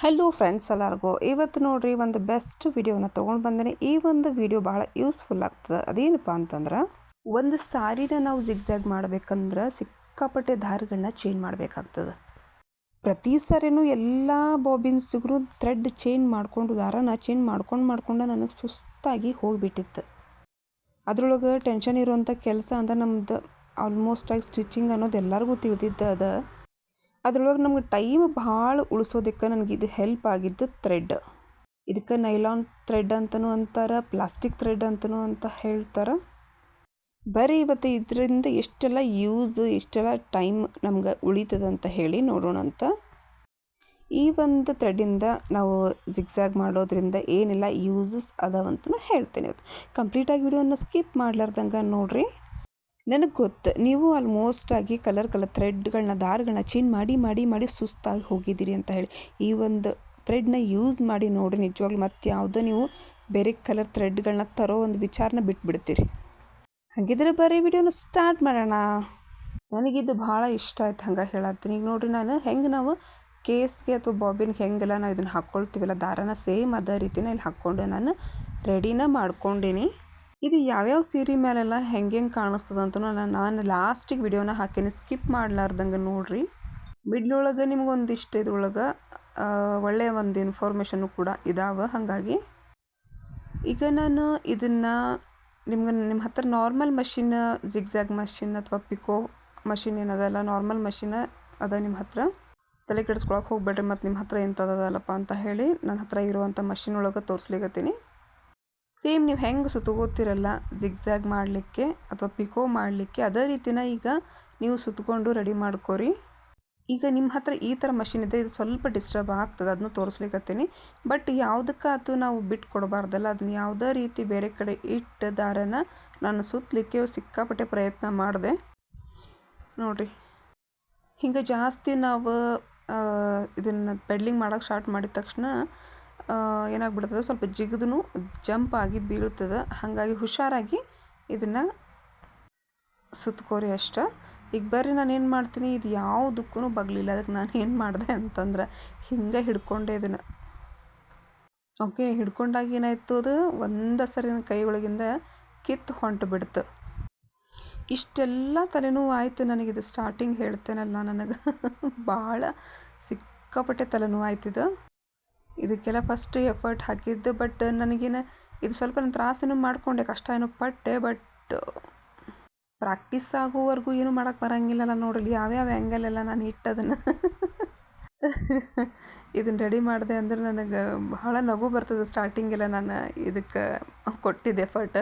Hello friends ಎಲ್ಲರಿಗೂ ಇವತ್ತು ನೋಡ್ರಿ ಒಂದು ಬೆಸ್ಟ್ ವಿಡಿಯೋನ ತೊಗೊಂಡು ಬಂದೇನೆ. ಈ ಒಂದು ವಿಡಿಯೋ ಭಾಳ ಯೂಸ್ಫುಲ್ ಆಗ್ತದೆ. ಅದೇನಪ್ಪ ಅಂತಂದ್ರೆ, ಒಂದು ಸಾರಿನ ನಾವು ಜಿಗ್ಜಾಗ್ ಮಾಡ್ಬೇಕಂದ್ರೆ ಸಿಕ್ಕಾಪಟ್ಟೆ ದಾರಗಳನ್ನ ಚೇಂಜ್ ಮಾಡಬೇಕಾಗ್ತದೆ. ಪ್ರತಿ ಸಾರಿನೂ ಎಲ್ಲ ಬಾಬಿನ್ಸ್ಗೂ ಥ್ರೆಡ್ ಚೇಂಜ್ ಮಾಡಿಕೊಂಡು ದಾರನ ಚೇಂಜ್ ಮಾಡ್ಕೊಂಡು ನನಗೆ ಸುಸ್ತಾಗಿ ಹೋಗಿಬಿಟ್ಟಿತ್ತು. ಅದ್ರೊಳಗೆ ಟೆನ್ಷನ್ ಇರುವಂಥ ಕೆಲಸ ಅಂದ್ರೆ ನಮ್ದು ಆಲ್ಮೋಸ್ಟಾಗಿ ಸ್ಟಿಚಿಂಗ್ ಅನ್ನೋದು ಎಲ್ಲರಿಗೂ ತಿಳಿದಿದ್ದು ಅದ. ಅದ್ರೊಳಗೆ ನಮ್ಗೆ ಟೈಮ್ ಭಾಳ ಉಳಿಸೋದಕ್ಕೆ ನನಗೆ ಇದು ಹೆಲ್ಪ್ ಆಗಿದ್ದು ಥ್ರೆಡ್. ಇದಕ್ಕೆ ನೈಲಾನ್ ಥ್ರೆಡ್ ಅಂತಲೂ ಅಂತಾರೆ, ಪ್ಲಾಸ್ಟಿಕ್ ಥ್ರೆಡ್ ಅಂತಲೂ ಅಂತ ಹೇಳ್ತಾರೆ. ಬರೀ ಇವತ್ತು ಇದರಿಂದ ಎಷ್ಟೆಲ್ಲ ಯೂಸ್, ಎಷ್ಟೆಲ್ಲ ಟೈಮ್ ನಮ್ಗೆ ಉಳಿತದೆ ಅಂತ ಹೇಳಿ ನೋಡೋಣ ಅಂತ. ಈ ಒಂದು ಥ್ರೆಡ್ಡಿಂದ ನಾವು ಜಿಗ್ಜಾಗ್ ಮಾಡೋದ್ರಿಂದ ಏನೆಲ್ಲ ಯೂಸಸ್ ಅದಾವಂತಲೂ ಹೇಳ್ತೇನೆ. ಕಂಪ್ಲೀಟಾಗಿ ವಿಡಿಯೋನ ಸ್ಕಿಪ್ ಮಾಡ್ಲಾರ್ದಂಗೆ ನೋಡಿರಿ. ನನಗೆ ಗೊತ್ತು ನೀವು ಆಲ್ಮೋಸ್ಟಾಗಿ ಕಲರ್ ಥ್ರೆಡ್ಗಳನ್ನ ದಾರಗಳನ್ನ ಚೇಂಜ್ ಮಾಡಿ ಸುಸ್ತಾಗಿ ಹೋಗಿದ್ದೀರಿ ಅಂತ ಹೇಳಿ. ಈ ಒಂದು ಥ್ರೆಡ್ನ ಯೂಸ್ ಮಾಡಿ ನೋಡಿ, ನಿಜವಾಗ್ಲೂ ಮತ್ತು ಯಾವುದೋ ನೀವು ಬೇರೆ ಕಲರ್ ಥ್ರೆಡ್ಗಳನ್ನ ತರೋ ಒಂದು ವಿಚಾರನ ಬಿಟ್ಬಿಡ್ತೀರಿ. ಹಾಗಿದ್ರೆ ಬರೀ ವಿಡಿಯೋನ ಸ್ಟಾರ್ಟ್ ಮಾಡೋಣ. ನನಗಿದು ಭಾಳ ಇಷ್ಟ ಆಯ್ತು, ಹಂಗೆ ಹೇಳತ್ತೀನಿ. ಈಗ ನೋಡಿರಿ, ನಾನು ಹೆಂಗೆ ನಾವು ಕೇಸ್ಗೆ ಅಥವಾ ಬಾಬಿನ್ಗೆ ಹೆಂಗೆಲ್ಲ ನಾವು ಇದನ್ನು ಹಾಕ್ಕೊಳ್ತೀವಲ್ಲ ದಾರನ, ಸೇಮ್ ಅದೇ ರೀತಿನ ಇಲ್ಲಿ ಹಾಕ್ಕೊಂಡು ನಾನು ರೆಡಿನ ಮಾಡ್ಕೊಂಡೀನಿ. ಇದು ಯಾವ್ಯಾವ ಸೀರೆ ಮೇಲೆಲ್ಲ ಹೆಂಗೆ ಕಾಣಿಸ್ತದೆ ಅಂತ ನಾನು ಲಾಸ್ಟಿಗೆ ವಿಡಿಯೋನ ಹಾಕೀನಿ, ಸ್ಕಿಪ್ ಮಾಡಲಾರ್ದಂಗೆ ನೋಡಿರಿ. ಮಿಡ್ಲೊಳಗೆ ನಿಮ್ಗೊಂದಿಷ್ಟು ಇದ್ರೊಳಗೆ ಒಳ್ಳೆಯ ಒಂದು ಇನ್ಫಾರ್ಮೇಷನ್ನು ಕೂಡ ಇದಾವೆ. ಹಾಗಾಗಿ ಈಗ ನಾನು ಇದನ್ನು ನಿಮ್ಮ ಹತ್ರ ನಾರ್ಮಲ್ ಮಷಿನ್, ಜಿಗ್ಜಾಗ್ ಮಷಿನ್ ಅಥವಾ ಪಿಕೋ ಮಷಿನ್ ಏನದಲ್ಲ, ನಾರ್ಮಲ್ ಮಷಿನ್ ಅದ ನಿಮ್ಮ ಹತ್ರ, ತಲೆ ಕೆಡಿಸ್ಕೊಳಕ್ಕೆ ಹೋಗ್ಬೇಡ್ರಿ. ಮತ್ತು ನಿಮ್ಮ ಹತ್ರ ಎಂಥದಲ್ಲಪ್ಪ ಅಂತ ಹೇಳಿ ನನ್ನ ಹತ್ರ ಇರುವಂಥ ಮಷಿನ್ ಒಳಗೆ ತೋರಿಸ್ಲಿಕತ್ತೀನಿ. ಸೇಮ್ ನೀವು ಹೆಂಗೆ ಸುತ್ತಗೋತಿರಲ್ಲ ಜಿಗ್ಜಾಗ್ ಮಾಡಲಿಕ್ಕೆ ಅಥವಾ ಪಿಕೋ ಮಾಡಲಿಕ್ಕೆ, ಅದೇ ರೀತಿನ ಈಗ ನೀವು ಸುತ್ತಕೊಂಡು ರೆಡಿ ಮಾಡ್ಕೋರಿ. ಈಗ ನಿಮ್ಮ ಹತ್ರ ಈ ಥರ ಮಷಿನ್ ಇದೆ, ಇದು ಸ್ವಲ್ಪ ಡಿಸ್ಟರ್ಬ್ ಆಗ್ತದೆ, ಅದನ್ನು ತೋರಿಸ್ಲಿಕತ್ತೀನಿ. ಬಟ್ ಯಾವುದಕ್ಕಾತು ನಾವು ಬಿಟ್ಟು ಕೊಡಬಾರ್ದಲ್ಲ, ಅದನ್ನ ಯಾವುದೇ ರೀತಿ ಬೇರೆ ಕಡೆ ಇಟ್ಟು ದಾರನ ನಾನು ಸುತ್ತಲಿಕ್ಕೆ ಸಿಕ್ಕಾಪಟ್ಟೆ ಪ್ರಯತ್ನ ಮಾಡಿದೆ. ನೋಡಿರಿ, ಹಿಂಗೆ ಜಾಸ್ತಿ ನಾವು ಇದನ್ನು ಪೆಡ್ಲಿಂಗ್ ಮಾಡೋಕ್ಕೆ ಸ್ಟಾರ್ಟ್ ಮಾಡಿದ ತಕ್ಷಣ ಏನಾಗ್ಬಿಡ್ತದೆ, ಸ್ವಲ್ಪ ಜಿಗಿದೂ ಜಂಪ್ ಆಗಿ ಬೀಳ್ತದೆ. ಹಾಗಾಗಿ ಹುಷಾರಾಗಿ ಇದನ್ನು ಸುತ್ಕೋರಿ ಅಷ್ಟೆ. ಈಗ ಬರ್ರಿ, ನಾನು ಏನು ಮಾಡ್ತೀನಿ, ಇದು ಯಾವುದಕ್ಕೂ ಬಗ್ಲಿಲ್ಲ. ಅದಕ್ಕೆ ನಾನು ಏನು ಮಾಡಿದೆ ಅಂತಂದ್ರೆ, ಹಿಂಗೆ ಹಿಡ್ಕೊಂಡೆ ಇದನ್ನು. ಓಕೆ, ಹಿಡ್ಕೊಂಡಾಗ ಏನಾಯ್ತು, ಅದು ಒಂದು ಸರಿ ನನ್ನ ಕೈ ಒಳಗಿಂದ ಕಿತ್ತು ಹೊಂಟು ಬಿಡ್ತು. ಇಷ್ಟೆಲ್ಲ ತಲೆನೋವು ಆಯಿತು ನನಗಿದು. ಸ್ಟಾರ್ಟಿಂಗ್ ಹೇಳ್ತೇನಲ್ಲ, ನನಗೆ ಭಾಳ ಸಿಕ್ಕಾಪಟ್ಟೆ ತಲೆನೋವು ಆಯ್ತಿದ್ದು. ಇದಕ್ಕೆಲ್ಲ ಫಸ್ಟ್ ಎಫರ್ಟ್ ಹಾಕಿದ್ದು. ಬಟ್ ನನಗೇನು ಇದು ಸ್ವಲ್ಪ ನಾನು ತ್ರಾಸೇನೂ ಮಾಡಿಕೊಂಡೆ, ಕಷ್ಟ ಏನೋ ಪಟ್ಟೆ. ಬಟ್ ಪ್ರಾಕ್ಟೀಸ್ ಆಗೋವರೆಗೂ ಏನೂ ಮಾಡೋಕ್ಕೆ ಬರೋಂಗಿಲ್ಲಲ್ಲ. ನೋಡಲಿ ಯಾವ್ಯಾವ ಆ್ಯಂಗಲೆಲ್ಲ ನಾನು ಇಟ್ಟದನ್ನು ಇದನ್ನು ರೆಡಿ ಮಾಡಿದೆ ಅಂದ್ರೆ ನನಗೆ ಭಾಳ ನಗು ಬರ್ತದೆ. ಸ್ಟಾರ್ಟಿಂಗೆಲ್ಲ ನಾನು ಇದಕ್ಕೆ ಕೊಟ್ಟಿದ್ದೆ ಎಫರ್ಟ್.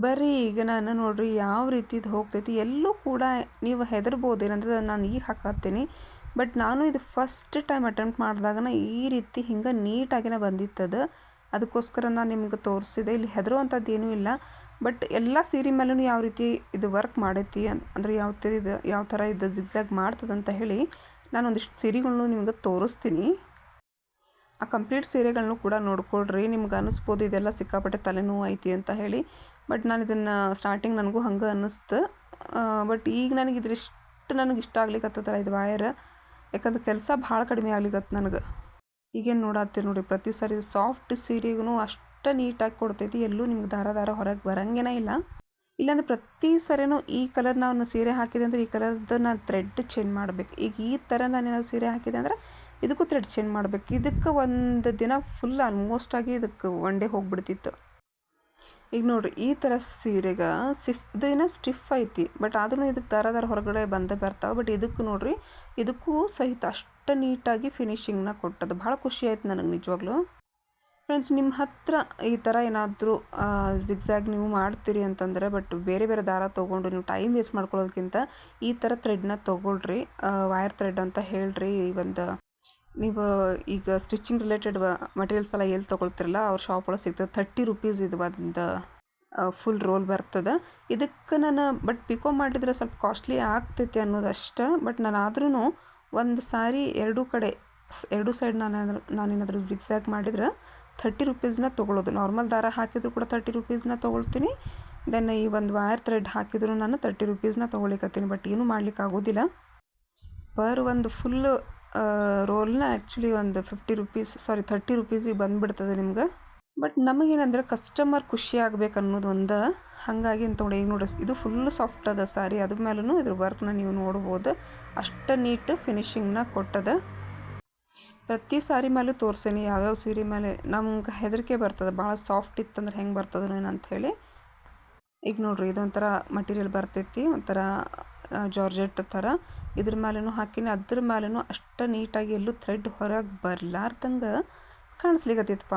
ಬರ್ರಿ, ಈಗ ನಾನು ನೋಡಿರಿ ಯಾವ ರೀತಿದು ಹೋಗ್ತೈತಿ. ಎಲ್ಲೂ ಕೂಡ ನೀವು ಹೆದರ್ಬೋದು, ಏನಂದ್ರೆ ನಾನು ಈಗ ಹಾಕತ್ತೀನಿ. ಬಟ್ ನಾನು ಇದು ಫಸ್ಟ್ ಟೈಮ್ ಅಟೆಂಪ್ಟ್ ಮಾಡಿದಾಗನ ಈ ರೀತಿ ಹಿಂಗೆ ನೀಟಾಗಿನೇ ಬಂದಿತ್ತದು. ಅದಕ್ಕೋಸ್ಕರ ನಾನು ನಿಮ್ಗೆ ತೋರಿಸಿದೆ. ಇಲ್ಲಿ ಹೆದರುವಂಥದ್ದು ಏನೂ ಇಲ್ಲ. ಬಟ್ ಎಲ್ಲ ಸೀರೆ ಮೇಲೂ ಯಾವ ರೀತಿ ಇದು ವರ್ಕ್ ಮಾಡೈತಿ ಅಂದರೆ ಯಾವ ಥರ ಇದು ಜಿಗ್ಜಾಗ್ ಮಾಡ್ತದಂತ ಹೇಳಿ ನಾನು ಒಂದಿಷ್ಟು ಸೀರೆಗಳ್ನು ನಿಮ್ಗೆ ತೋರಿಸ್ತೀನಿ. ಆ ಕಂಪ್ಲೀಟ್ ಸೀರೆಗಳನ್ನೂ ಕೂಡ ನೋಡ್ಕೊಳ್ರಿ. ನಿಮ್ಗೆ ಅನ್ನಿಸ್ಬೋದು ಇದೆಲ್ಲ ಸಿಕ್ಕಾಪಟ್ಟೆ ತಲೆನೋವು ಐತಿ ಅಂತ ಹೇಳಿ. ಬಟ್ ನಾನು ಇದನ್ನು ಸ್ಟಾರ್ಟಿಂಗ್ ನನಗೂ ಹಂಗೆ ಅನ್ನಿಸ್ತು. ಬಟ್ ಈಗ ನನಗೆ ನನಗೆ ಇಷ್ಟ ಆಗ್ಲಿಕ್ಕತ್ತಲ್ಲ ಇದು ವಾಯರ್. ಯಾಕಂದ್ರೆ ಕೆಲಸ ಭಾಳ ಕಡಿಮೆ ಆಗ್ಲಿಕ್ಕತ್ತು ನನಗೆ. ಈಗೇನು ನೋಡತ್ತೀರಿ ನೋಡಿ, ಪ್ರತಿ ಸಾರಿ ಸಾಫ್ಟ್ ಸೀರೆಗೂ ಅಷ್ಟು ನೀಟಾಗಿ ಕೊಡ್ತೈತಿ. ಎಲ್ಲೂ ನಿಮ್ಗೆ ದಾರ ಹೊರಗೆ ಬರೋಂಗೇನೇ ಇಲ್ಲ. ಇಲ್ಲಾಂದ್ರೆ ಪ್ರತಿ ಸರಿನೂ ಈ ಕಲರ್ ನಾನು ಸೀರೆ ಹಾಕಿದೆ ಅಂದರೆ ಈ ಕಲರ್ದು ನಾನು ಥ್ರೆಡ್ ಚೇಂಜ್ ಮಾಡಬೇಕು. ಈಗ ಈ ಥರ ನಾನೇನಾದ್ರು ಸೀರೆ ಹಾಕಿದೆ ಅಂದ್ರೆ ಇದಕ್ಕೂ ಥ್ರೆಡ್ ಚೇಂಜ್ ಮಾಡಬೇಕು. ಇದಕ್ಕೆ ಒಂದು ದಿನ ಫುಲ್ ಆಲ್ಮೋಸ್ಟಾಗಿ ಇದಕ್ಕೆ ಒನ್ ಡೇ ಹೋಗ್ಬಿಡ್ತಿತ್ತು. ಈಗ ನೋಡಿರಿ, ಈ ಥರ ಸೀರೆಗೆ ಇದೇನೋ ಸ್ಟಿಫ್ ಐತಿ. ಬಟ್ ಆದ್ರೂ ಇದಕ್ಕೆ ದಾರ ಹೊರಗಡೆ ಬಂದೇ ಬರ್ತಾವೆ. ಬಟ್ ಇದಕ್ಕೆ ನೋಡಿರಿ, ಇದಕ್ಕೂ ಸಹಿತ ಅಷ್ಟು ನೀಟಾಗಿ ಫಿನಿಶಿಂಗ್ನ ಕೊಟ್ಟದು. ಭಾಳ ಖುಷಿ ಆಯ್ತು ನನಗೆ ನಿಜವಾಗ್ಲೂ. ಫ್ರೆಂಡ್ಸ್, ನಿಮ್ಮ ಹತ್ರ ಈ ಥರ ಏನಾದರೂ ಜಿಗ್ಜಾಗ್ ನೀವು ಮಾಡ್ತೀರಿ ಅಂತಂದರೆ, ಬಟ್ ಬೇರೆ ದಾರ ತೊಗೊಂಡು ನೀವು ಟೈಮ್ ವೇಸ್ಟ್ ಮಾಡ್ಕೊಳ್ಳೋದಕ್ಕಿಂತ ಈ ಥರ ಥ್ರೆಡ್ನ ತೊಗೊಳ್ರಿ. ವೈರ್ ಥ್ರೆಡ್ ಅಂತ ಹೇಳ್ರಿ. ಒಂದು ನೀವು ಈಗ ಸ್ಟಿಚಿಂಗ್ ರಿಲೇಟೆಡ್ ಮಟೀರಿಯಲ್ಸ್ ಎಲ್ಲ ಎಲ್ಲಿ ತೊಗೊಳ್ತಿರಲ್ಲ ಅವ್ರ ಶಾಪ್ ಒಳಗೆ ಸಿಗ್ತದೆ. 30 ರೂಪೀಸ್ ಇದು ಒಂದು ಫುಲ್ ರೋಲ್ ಬರ್ತದೆ. ಇದಕ್ಕೆ ನಾನು ಬಟ್ ಪಿಕೋ ಮಾಡಿದರೆ ಸ್ವಲ್ಪ ಕಾಸ್ಟ್ಲಿ ಆಗ್ತೈತಿ ಅನ್ನೋದಷ್ಟೇ. ಬಟ್ ನಾನು ಆದ್ರೂ ಒಂದು ಸಾರಿ ಎರಡು ಸೈಡ್ ನಾನೇನಾದರೂ ಜಿಗ್ಜಾಗ್ ಮಾಡಿದ್ರೆ 30 ರೂಪೀಸ್ನ ತೊಗೊಳ್ಳೋದು. ನಾರ್ಮಲ್ ದಾರ ಹಾಕಿದ್ರು ಕೂಡ 30 ರೂಪೀಸ್ನ ತೊಗೊಳ್ತೀನಿ. ದೆನ್ ಈ ಒಂದು ವೈರ್ ಥ್ರೆಡ್ ಹಾಕಿದ್ರು ನಾನು 30 ರೂಪೀಸ್ನ ತೊಗೊಳಿಕತ್ತೀನಿ. ಬಟ್ ಏನೂ ಮಾಡ್ಲಿಕ್ಕೆ ಆಗೋದಿಲ್ಲ. ಪರ್ ಒಂದು ಫುಲ್ ರೋಲ್ನ ಆ್ಯಕ್ಚುಲಿ ಒಂದು 30 ರುಪೀಸಿಗೆ ಬಂದುಬಿಡ್ತದೆ ನಿಮ್ಗೆ. ಬಟ್ ನಮಗೇನಂದ್ರೆ ಕಸ್ಟಮರ್ ಖುಷಿ ಆಗ್ಬೇಕು ಅನ್ನೋದು ಒಂದು, ಹಾಗಾಗಿ ಅಂತ ನೋಡಿ. ಈಗ ನೋಡ್ರಿ ಇದು ಫುಲ್ ಸಾಫ್ಟ್ ಅದ ಸಾರಿ, ಅದ್ರ ಮೇಲೂ ಇದ್ರ ವರ್ಕ್ನ ನೀವು ನೋಡ್ಬೋದು. ಅಷ್ಟು ನೀಟ್ ಫಿನಿಶಿಂಗ್ನ ಕೊಟ್ಟದ. ಪ್ರತಿ ಸಾರಿ ಮೇಲೂ ತೋರಿಸೇನಿ ಯಾವ್ಯಾವ ಸೀರೆ ಮೇಲೆ ನಮ್ಗೆ ಹೆದರಿಕೆ ಬರ್ತದೆ, ಭಾಳ ಸಾಫ್ಟ್ ಇತ್ತಂದ್ರೆ ಹೆಂಗೆ ಬರ್ತದೇನೋ ಅಂಥೇಳಿ. ಈಗ ನೋಡ್ರಿ ಇದೊಂಥರ ಮಟೀರಿಯಲ್ ಬರ್ತೈತಿ, ಒಂಥರ ಜಾರ್ಜೆಟ್ ಥರ. ಇದ್ರ ಮೇಲೂ ಹಾಕಿನಿ, ಅದ್ರ ಮೇಲೂ ಅಷ್ಟು ನೀಟಾಗಿ ಎಲ್ಲೂ ಥ್ರೆಡ್ ಹೊರಗೆ ಬರಲಾರ್ದಂಗೆ ಕಾಣಿಸ್ಲಿಕ್ಕತ್ತೈತಪ್ಪ.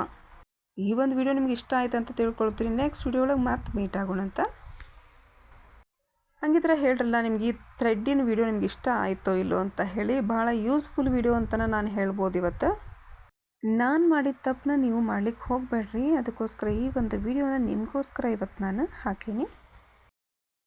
ಈ ಒಂದು ವಿಡಿಯೋ ನಿಮ್ಗೆ ಇಷ್ಟ ಆಯ್ತು ಅಂತ ತಿಳ್ಕೊಳ್ತೀನಿ. ನೆಕ್ಸ್ಟ್ ವಿಡಿಯೋ ಒಳಗೆ ಮತ್ತೆ ಮೀಟ್ ಆಗೋಣ ಅಂತ. ಹಂಗಿದ್ರೆ ಹೇಳ್ರಲ್ಲ, ನಿಮ್ಗೆ ಈ ಥ್ರೆಡ್ಡಿನ ವಿಡಿಯೋ ನಿಮ್ಗೆ ಇಷ್ಟ ಆಯಿತೋ ಇಲ್ಲೋ ಅಂತ ಹೇಳಿ. ಭಾಳ ಯೂಸ್ಫುಲ್ ವಿಡಿಯೋ ಅಂತಲೇ ನಾನು ಹೇಳ್ಬೋದು ಇವತ್ತು. ನಾನು ಮಾಡಿದ ತಪ್ಪನ್ನ ನೀವು ಮಾಡ್ಲಿಕ್ಕೆ ಹೋಗಬೇಡ್ರಿ. ಅದಕ್ಕೋಸ್ಕರ ಈ ಒಂದು ವಿಡಿಯೋನ ನಿಮಗೋಸ್ಕರ ಇವತ್ತು ನಾನು ಹಾಕೀನಿ.